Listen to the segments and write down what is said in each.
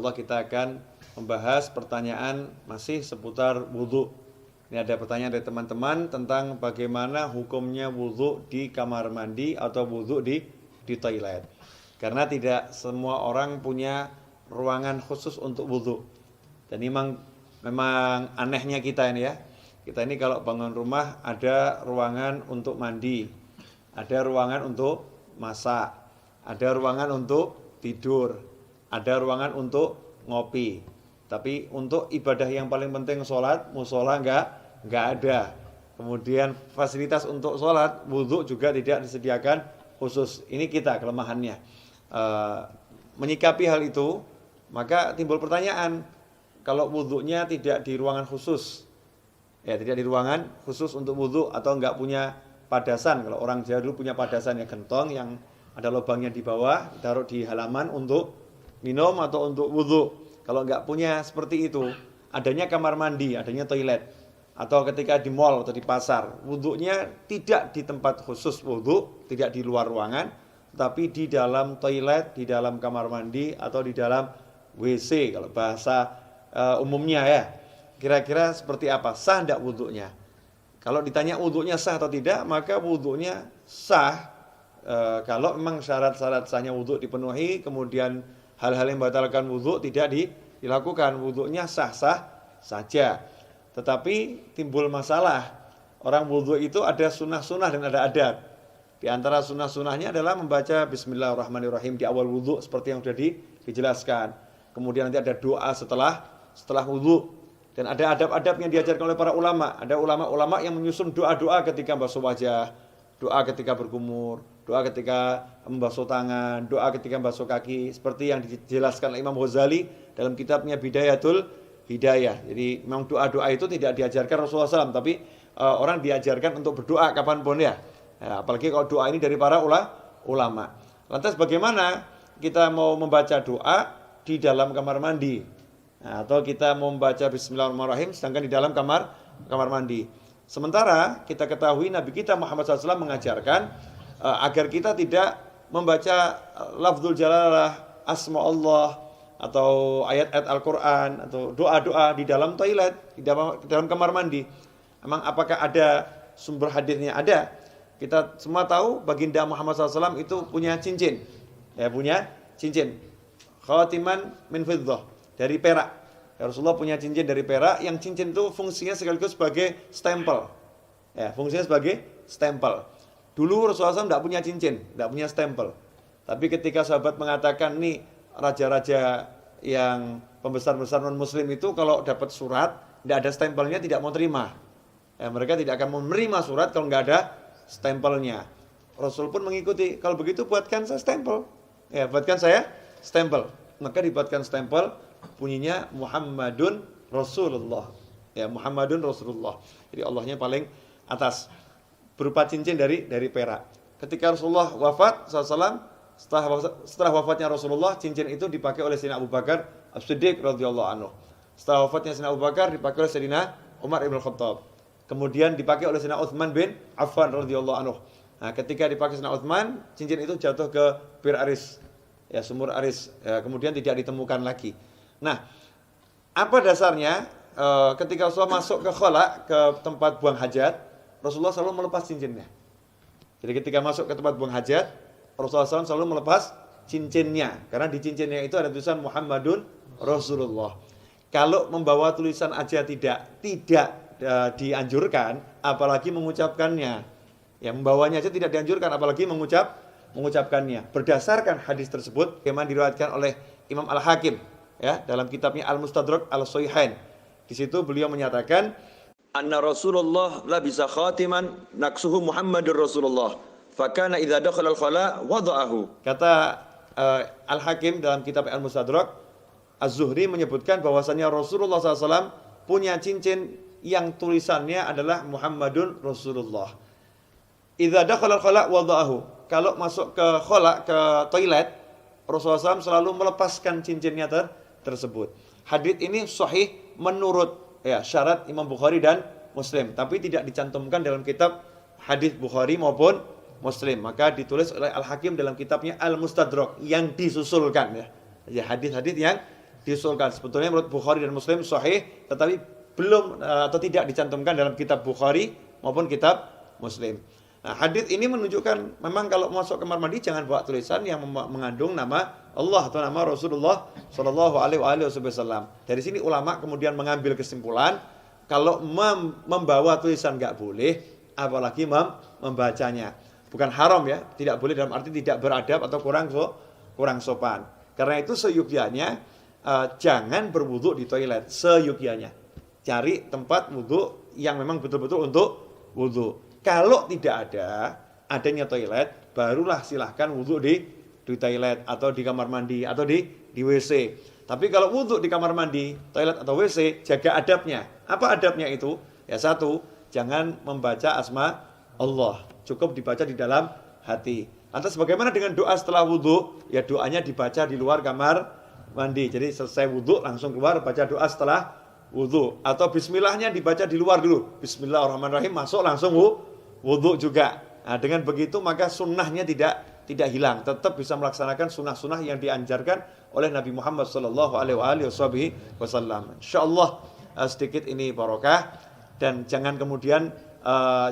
insyaallah kita akan membahas pertanyaan masih seputar wudhu. Ini ada pertanyaan dari teman-teman tentang bagaimana hukumnya wudhu di kamar mandi atau wudhu di toilet. Karena tidak semua orang punya ruangan khusus untuk wudhu. Dan memang anehnya kita ini ya. Kita ini kalau bangun rumah ada ruangan untuk mandi, ada ruangan untuk masak, ada ruangan untuk tidur, ada ruangan untuk ngopi. Tapi untuk ibadah yang paling penting sholat, musola enggak ada. Kemudian fasilitas untuk sholat, wudhu juga tidak disediakan khusus. Ini kita kelemahannya. Menyikapi hal itu, maka timbul pertanyaan, kalau wudhunya tidak di ruangan khusus, ya tidak di ruangan khusus untuk wudhu atau enggak punya padasan. Kalau orang Jawa dulu punya padasan yang gentong yang ada lubangnya di bawah, ditaruh di halaman untuk minum atau untuk wudhu. Kalau enggak punya seperti itu, adanya kamar mandi, adanya toilet, atau ketika di mall atau di pasar, wudhunya tidak di tempat khusus wudhu, tidak di luar ruangan, tapi di dalam toilet, di dalam kamar mandi atau di dalam WC kalau bahasa umumnya ya. Kira-kira seperti apa? Sah tidak wudhunya? Kalau ditanya wudhunya sah atau tidak, maka wudhunya sah kalau memang syarat-syarat sahnya wudhu dipenuhi, kemudian hal-hal yang membatalkan wudhu tidak dilakukan, wudhunya sah-sah saja. Tetapi timbul masalah, orang wudhu itu ada sunnah-sunnah dan ada adab. Di antara sunnah-sunnahnya adalah membaca Bismillahirrahmanirrahim di awal wudhu seperti yang sudah dijelaskan. Kemudian nanti ada doa setelah wudhu. Dan ada adab-adab yang diajarkan oleh para ulama. Ada ulama-ulama yang menyusun doa-doa ketika basuh wajah, doa ketika berkumur, doa ketika membasuh tangan, doa ketika membasuh kaki. Seperti yang dijelaskan oleh Imam Ghazali dalam kitabnya Bidayatul Hidayah. Jadi memang doa-doa itu tidak diajarkan Rasulullah SAW, tapi orang diajarkan untuk berdoa kapanpun ya. Apalagi kalau doa ini dari para ulama. Lantas bagaimana kita mau membaca doa di dalam kamar mandi? Atau kita membaca Bismillahirrahmanirrahim sedangkan di dalam kamar mandi. Sementara kita ketahui Nabi kita Muhammad SAW mengajarkan agar kita tidak membaca lafzul jalalah, asma Allah atau ayat-ayat Al-Quran atau doa-doa di dalam toilet, di dalam kamar mandi. Emang apakah ada sumber hadisnya? Ada. Kita semua tahu baginda Muhammad SAW itu punya cincin. Ya, punya cincin. Khatiman min fiddah, dari perak. Ya, Rasulullah punya cincin dari perak, yang cincin itu fungsinya sekaligus sebagai stempel. Ya, fungsinya sebagai stempel. Dulu Rasulullah SAW tidak punya cincin, tidak punya stempel. Tapi ketika sahabat mengatakan, nih raja-raja yang pembesar-besar non-muslim itu kalau dapat surat, tidak ada stempelnya tidak mau terima. Ya, mereka tidak akan menerima surat kalau nggak ada stempelnya. Rasul pun mengikuti, kalau begitu buatkan saya stempel. Ya, buatkan saya stempel. Maka dibuatkan stempel, bunyinya Muhammadun Rasulullah. Ya, Muhammadun Rasulullah. Jadi Allahnya paling atas, berupa cincin dari perak. Ketika Rasulullah wafat SAW, setelah wafatnya Rasulullah, cincin itu dipakai oleh Sayyidina Abu Bakar As-Siddiq radhiyallahu anhu. Setelah wafatnya Sayyidina Abu Bakar dipakai oleh Sayyidina Umar ibn Khattab. Kemudian dipakai oleh Sayyidina Utsman bin Affan radhiyallahu anhu. Nah, ketika dipakai Sayyidina Utsman, cincin itu jatuh ke Bir Aris. Ya, sumur Aris. Ya, kemudian tidak ditemukan lagi. Nah, apa dasarnya ketika Rasulullah masuk ke khala, ke tempat buang hajat, Rasulullah selalu melepas cincinnya. Jadi ketika masuk ke tempat buang hajat, Rasulullah SAW selalu melepas cincinnya. Karena di cincinnya itu ada tulisan Muhammadun Rasulullah. Kalau membawa tulisan aja tidak dianjurkan, apalagi mengucapkannya. Ya, membawanya aja tidak dianjurkan, apalagi mengucapkannya. Berdasarkan hadis tersebut, yang diriwayatkan oleh Imam Al-Hakim, ya, dalam kitabnya Al-Mustadrak Al-Sahihain. Di situ beliau menyatakan, anna Rasulullah labisa khatiman naksuhu Muhammadur Rasulullah. Fakana idza dakhala al-khala wada'ahu. Kata Al-Hakim dalam kitab Al-Mustadrak, Az-Zuhri menyebutkan bahwasanya Rasulullah SAW punya cincin yang tulisannya adalah Muhammadun Rasulullah. Idza dakhala al-khala wada'ahu. Kalau masuk ke khala, ke toilet, Rasulullah SAW selalu melepaskan cincinnya tersebut. Hadits ini sahih menurut syarat Imam Bukhari dan Muslim, tapi tidak dicantumkan dalam kitab hadis Bukhari maupun Muslim. Maka ditulis oleh Al-Hakim dalam kitabnya Al-Mustadrak yang disusulkan, ya hadis-hadis yang diusulkan. Sebetulnya menurut Bukhari dan Muslim sahih, tetapi belum atau tidak dicantumkan dalam kitab Bukhari maupun kitab Muslim. Nah, hadis ini menunjukkan memang kalau masuk kamar mandi jangan bawa tulisan yang mengandung nama Allah atau nama Rasulullah Shallallahu Alaihi Wasallam. Dari sini ulama kemudian mengambil kesimpulan kalau membawa tulisan nggak boleh, apalagi membacanya. Bukan haram ya, tidak boleh dalam arti tidak beradab atau kurang sopan. Karena itu seyogyanya jangan berwudu di toilet, seyogyanya. Cari tempat wudu yang memang betul-betul untuk wudu. Kalau tidak adanya toilet, barulah silahkan wudu di toilet atau di kamar mandi atau di WC. Tapi kalau wudu di kamar mandi, toilet atau WC, jaga adabnya. Apa adabnya itu? Ya satu, jangan membaca asma Allah. Cukup dibaca di dalam hati. Lantas bagaimana dengan doa setelah wudu? Ya doanya dibaca di luar kamar mandi. Jadi selesai wudu langsung keluar baca doa setelah wudu. Atau bismillahnya dibaca di luar dulu. Bismillahirrahmanirrahim, masuk langsung wudu juga. Nah, dengan begitu maka sunnahnya tidak hilang, tetap bisa melaksanakan sunnah-sunnah yang dianjarkan oleh Nabi Muhammad Sallallahu Alaihi Wasallam. Insyaallah sedikit ini barokah dan jangan kemudian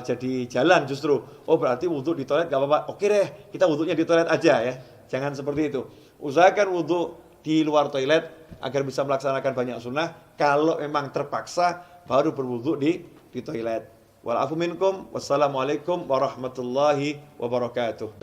jadi jalan justru. Oh berarti wudu di toilet gak apa-apa. Oke deh, kita wudunya di toilet aja ya. Jangan seperti itu. Usahakan wudu di luar toilet agar bisa melaksanakan banyak sunnah. Kalau memang terpaksa baru berwudu di toilet. Wal afu minkum. Wassalamualaikum warahmatullahi wabarakatuh.